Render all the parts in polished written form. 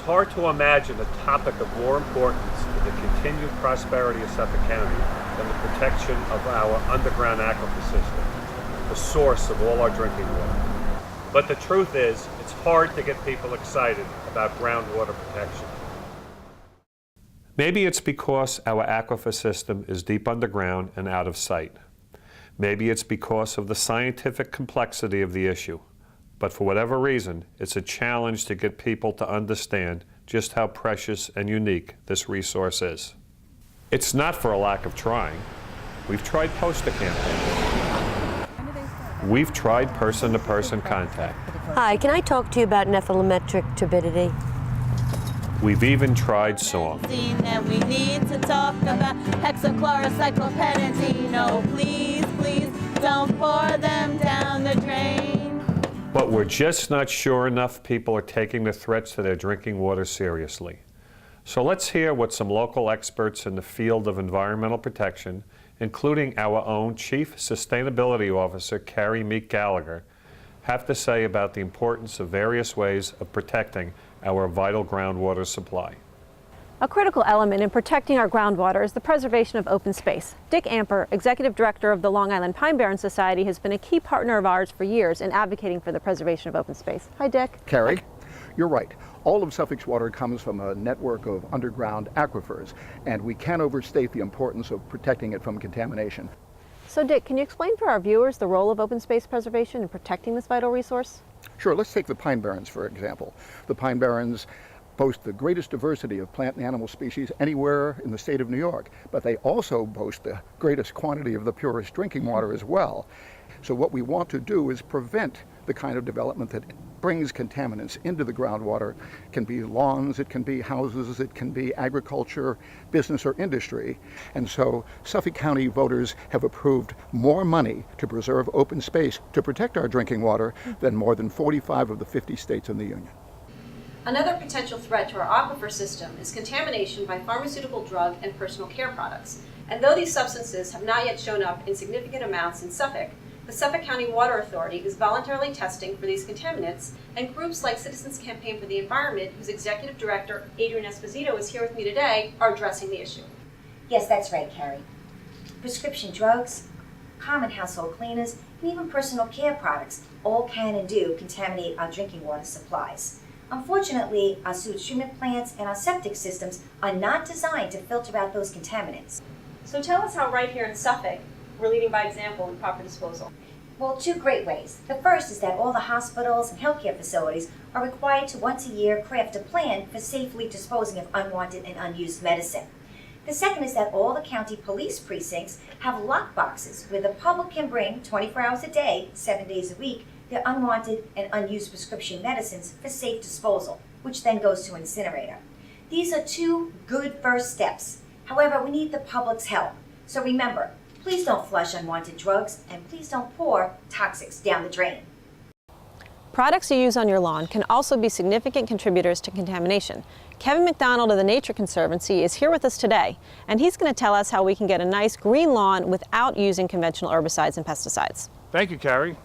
hard to imagine a topic of more importance to the continued prosperity of Suffolk County than the protection of our underground aquifer system, the source of all our drinking water. But the truth is, it's hard to get people excited about groundwater protection. Maybe it's because our aquifer system is deep underground and out of sight. Maybe it's because of the scientific complexity of the issue. But for whatever reason, it's a challenge to get people to understand just how precious and unique this resource is. It's not for a lack of trying. We've tried poster campaigns. We've tried person-to-person contact. Hi, can I talk to you about nephelometric turbidity? We've even tried song. And we need to talk about hexachlorocyclopentadine. No, please, please, don't pour them down the drain. But we're just not sure enough people are taking the threats to their drinking water seriously. So let's hear what some local experts in the field of environmental protection, including our own Chief Sustainability Officer, Carrie Meek Gallagher, have to say about the importance of various ways of protecting our vital groundwater supply. A critical element in protecting our groundwater is the preservation of open space. Dick Amper, Executive Director of the Long Island Pine Barrens Society, has been a key partner of ours for years in advocating for the preservation of open space. Hi, Dick. Carrie, you're right. All of Suffolk's water comes from a network of underground aquifers, and we can't overstate the importance of protecting it from contamination. So, Dick, can you explain for our viewers the role of open space preservation in protecting this vital resource? Sure, let's take the Pine Barrens, for example. The Pine Barrens boast the greatest diversity of plant and animal species anywhere in the state of New York, but they also boast the greatest quantity of the purest drinking water as well. So what we want to do is prevent the kind of development that brings contaminants into the groundwater. It can be lawns, it can be houses, it can be agriculture, business, or industry. And so Suffolk County voters have approved more money to preserve open space to protect our drinking water than more than 45 of the 50 states in the Union. Another potential threat to our aquifer system is contamination by pharmaceutical, drug, and personal care products. And though these substances have not yet shown up in significant amounts in Suffolk, the Suffolk County Water Authority is voluntarily testing for these contaminants, and groups like Citizens Campaign for the Environment, whose Executive Director, Adrian Esposito, is here with me today, are addressing the issue. Yes, that's right, Carrie. Prescription drugs, common household cleaners, and even personal care products all can and do contaminate our drinking water supplies. Unfortunately, our sewage treatment plants and our septic systems are not designed to filter out those contaminants. So tell us how right here in Suffolk, we're leading by example in proper disposal. Well, two great ways. The first is that all the hospitals and healthcare facilities are required to once a year craft a plan for safely disposing of unwanted and unused medicine. The second is that all the county police precincts have lock boxes where the public can bring 24 hours a day, 7 days a week, their unwanted and unused prescription medicines for safe disposal, which then goes to an incinerator. These are two good first steps. However, we need the public's help. So remember, please don't flush unwanted drugs, and please don't pour toxics down the drain. Products you use on your lawn can also be significant contributors to contamination. Kevin McDonald of the Nature Conservancy is here with us today, and he's going to tell us how we can get a nice green lawn without using conventional herbicides and pesticides. Thank you, Carrie.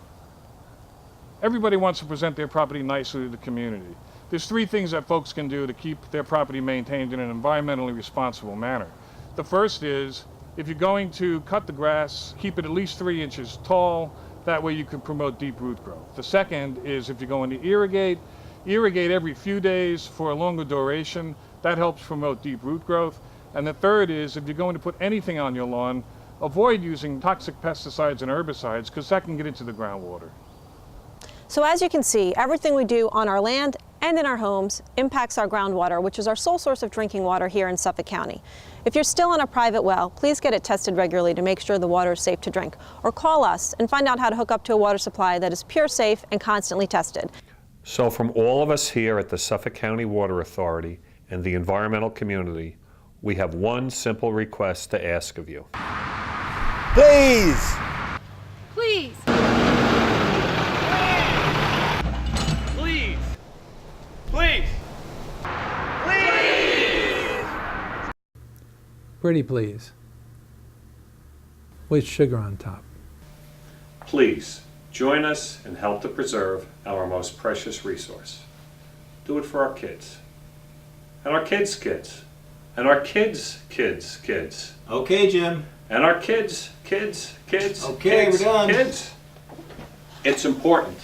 Everybody wants to present their property nicely to the community. There's three things that folks can do to keep their property maintained in an environmentally responsible manner. The first is, if you're going to cut the grass, keep it at least 3 inches tall. That way you can promote deep root growth. The second is, if you're going to irrigate every few days for a longer duration. That helps promote deep root growth. And the third is, if you're going to put anything on your lawn, avoid using toxic pesticides and herbicides, because that can get into the groundwater. So as you can see, everything we do on our land and in our homes impacts our groundwater, which is our sole source of drinking water here in Suffolk County. If you're still on a private well, please get it tested regularly to make sure the water is safe to drink. Or call us and find out how to hook up to a water supply that is pure, safe, and constantly tested. So from all of us here at the Suffolk County Water Authority and the environmental community, we have one simple request to ask of you. Please! Please! Please! Please! Please! Pretty please. With sugar on top. Please, join us and help to preserve our most precious resource. Do it for our kids. and our kids' kids, and our kids' kids' kids, Okay, Jim. and our kids' kids' kids' Okay, kids' we're done. kids. It's important.